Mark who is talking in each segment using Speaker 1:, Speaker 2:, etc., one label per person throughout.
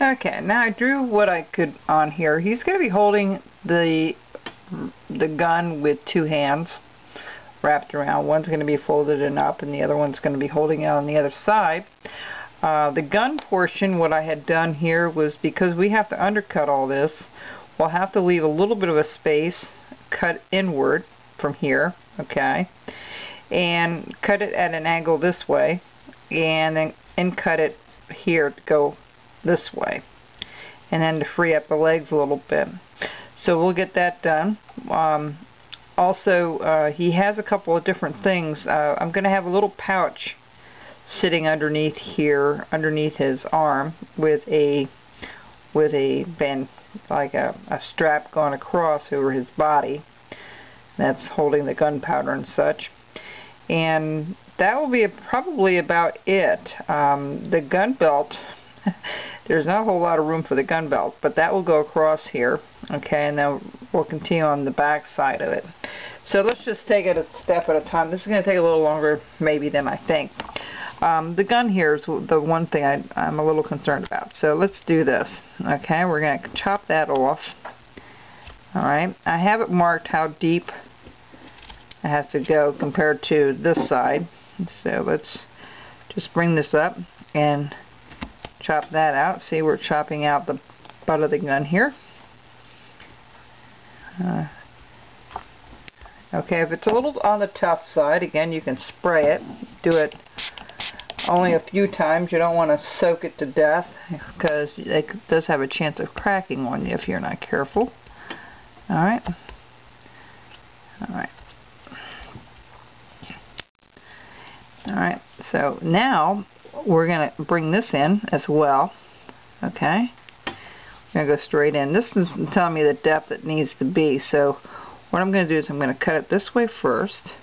Speaker 1: Okay, now I drew what I could on here. He's going to be holding the gun with two hands wrapped around. One's going to be folded and up, and the other one's going to be holding it on the other side. The gun portion, what I had done here was, because we have to undercut all this, we'll have to leave a little bit of a space, cut inward from here, okay, and cut it at an angle this way, and then cut it here to go this way, and then to free up the legs a little bit. So we'll get that done. Also, he has a couple of different things. I'm going to have a little pouch sitting underneath here, underneath his arm, with a band, like a strap going across over his body. That's holding the gunpowder and such. And that will be probably about it. The gun belt, there's not a whole lot of room for the gun belt, but that will go across here, okay, and then we'll continue on the back side of it. So let's just take it a step at a time. This is going to take a little longer maybe than I think. The gun here is the one thing I'm a little concerned about. So let's do this. Okay, we're going to chop that off. Alright, I have it marked how deep it has to go compared to this side. So let's just bring this up and chop that out. See, we're chopping out the butt of the gun here. Okay, if it's a little on the tough side, again, you can spray it. Do it only a few times. You don't want to soak it to death, because it does have a chance of cracking on you if you're not careful. Alright. Alright. Alright, so now we're going to bring this in as well. Okay. We're going to go straight in. This is telling me the depth it needs to be, so what I'm going to do is I'm going to cut it this way first.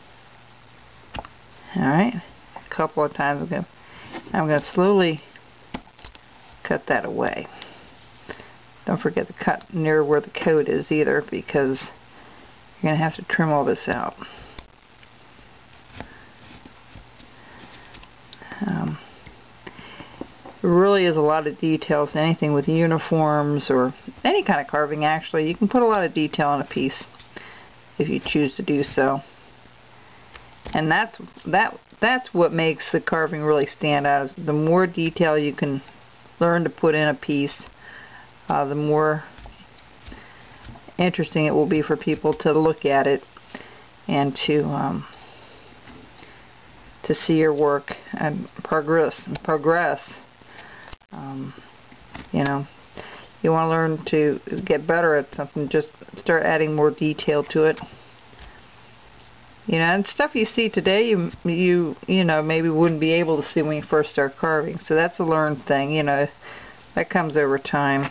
Speaker 1: Alright. A couple of times. I'm going to slowly cut that away. Don't forget to cut near where the coat is either, because you're going to have to trim all this out. There really is a lot of details in anything with uniforms or any kind of carving. Actually, you can put a lot of detail in a piece if you choose to do so, and that's what makes the carving really stand out. Is the more detail you can learn to put in a piece, the more interesting it will be for people to look at it and to see your work and progress. You know, you want to learn to get better at something, just start adding more detail to it. You know, and stuff you see today, you know, maybe wouldn't be able to see when you first start carving. So that's a learned thing, you know, that comes over time.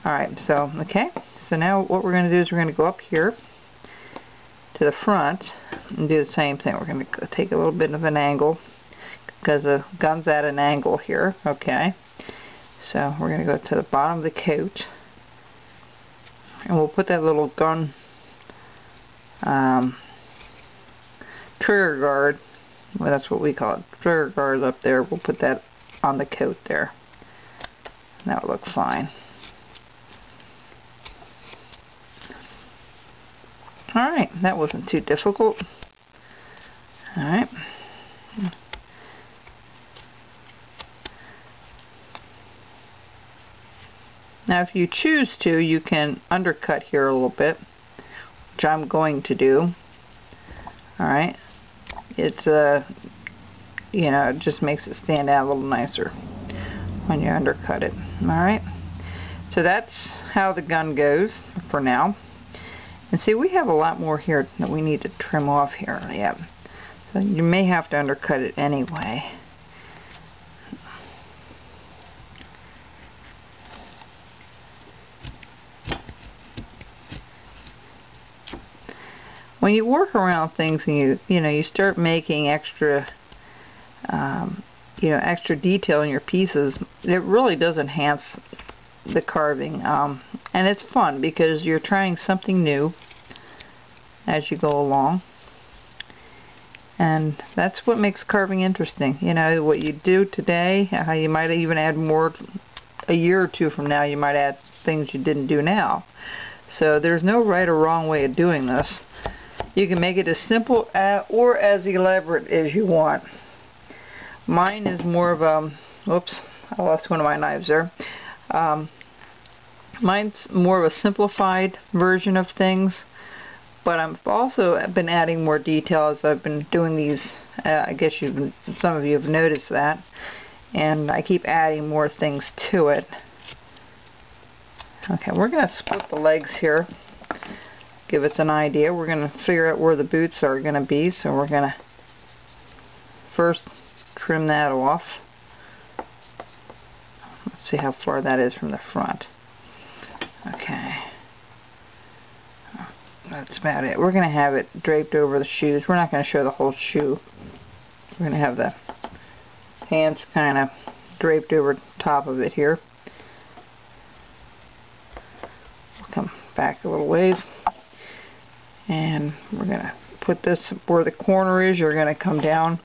Speaker 1: Alright, so, okay, so now what we're going to do is we're going to go up here to the front and do the same thing. We're going to take a little bit of an angle, because the gun's at an angle here, okay. So we're going to go to the bottom of the coat, and we'll put that little gun trigger guard, well, that's what we call it, trigger guard up there. We'll put that on the coat there. That will look fine. Alright, that wasn't too difficult. Alright. Now if you choose to, you can undercut here a little bit, which I'm going to do. Alright. It's, you know, it just makes it stand out a little nicer when you undercut it. Alright. So that's how the gun goes for now. And see, we have a lot more here that we need to trim off here. Yeah. So you may have to undercut it anyway. When you work around things and you know, you start making extra, you know, extra detail in your pieces, it really does enhance the carving. And it's fun because you're trying something new as you go along. And that's what makes carving interesting. You know, what you do today, how you might even add more a year or two from now you might add things you didn't do now. So there's no right or wrong way of doing this. You can make it as simple or as elaborate as you want. Mine is more of a, whoops, I lost one of my knives there. Mine's more of a simplified version of things, but I've also been adding more detail as I've been doing these. I guess some of you have noticed that, and I keep adding more things to it. Okay, we're going to split the legs here, give us an idea. We're going to figure out where the boots are going to be, so we're going to first trim that off. Let's see how far that is from the front. Okay, that's about it. We're going to have it draped over the shoes. We're not going to show the whole shoe. We're going to have the pants kind of draped over top of it here. We'll come back a little ways, and we're going to put this where the corner is. You're going to come down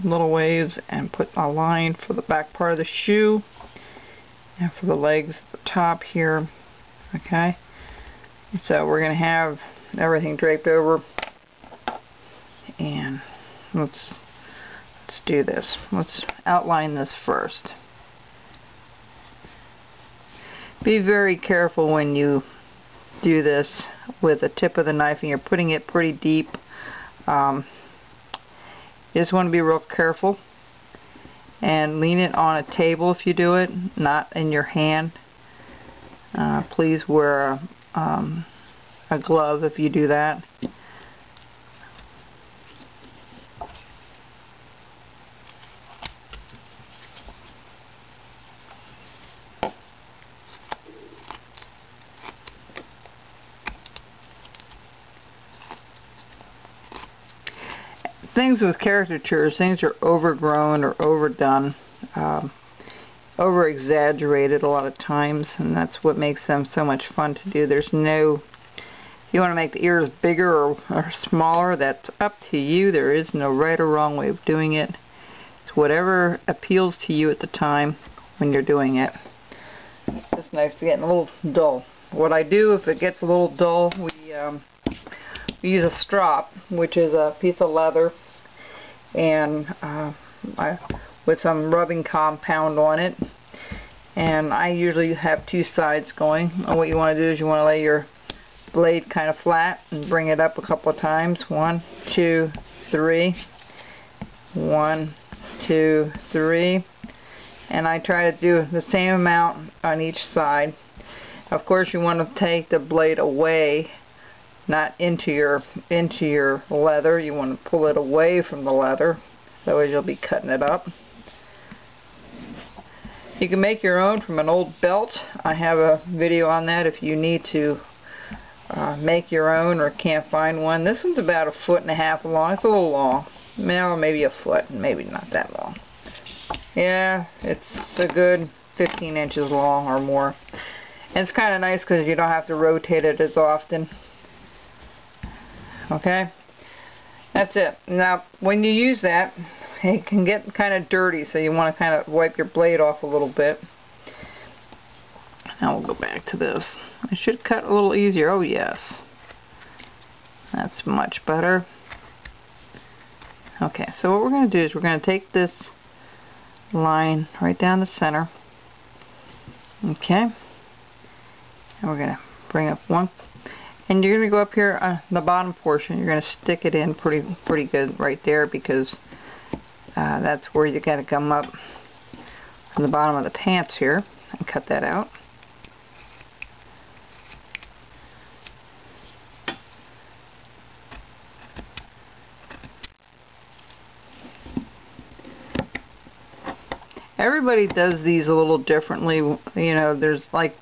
Speaker 1: a little ways and put a line for the back part of the shoe and for the legs at the top here. Okay, so we're going to have everything draped over, and let's do this. Let's outline this first. Be very careful when you do this with the tip of the knife and you're putting it pretty deep. You just want to be real careful and lean it on a table if you do it, not in your hand. Please wear a glove if you do that. Things with caricatures, things are overgrown or overdone, over-exaggerated a lot of times, and that's what makes them so much fun to do. There's no, if you want to make the ears bigger or smaller, that's up to you. There is no right or wrong way of doing it. It's whatever appeals to you at the time when you're doing it. This knife's getting a little dull. What I do if it gets a little dull, we use a strop, which is a piece of leather, and with some rubbing compound on it, and I usually have two sides going. And what you want to do is you want to lay your blade kind of flat and bring it up a couple of times. 1, 2, 3. 1, 2, 3. And I try to do the same amount on each side. Of course, you want to take the blade away, not into your leather. You want to pull it away from the leather, otherwise you'll be cutting it up. You can make your own from an old belt. I have a video on that if you need to make your own or can't find one. This one's about 1.5 feet long. It's a little long. Well, maybe a foot, maybe not that long. Yeah, it's a good 15 inches long or more. And it's kind of nice because you don't have to rotate it as often. Okay, that's it. Now when you use that, it can get kind of dirty, so you want to kind of wipe your blade off a little bit. Now we'll go back to this. I should cut a little easier. Oh yes, that's much better. Okay, so what we're going to do is we're going to take this line right down the center. Okay, and we're going to bring up one. And you're going to go up here on the bottom portion. You're going to stick it in pretty good right there, because that's where you got to come up on the bottom of the pants here and cut that out. Everybody does these a little differently. You know, there's like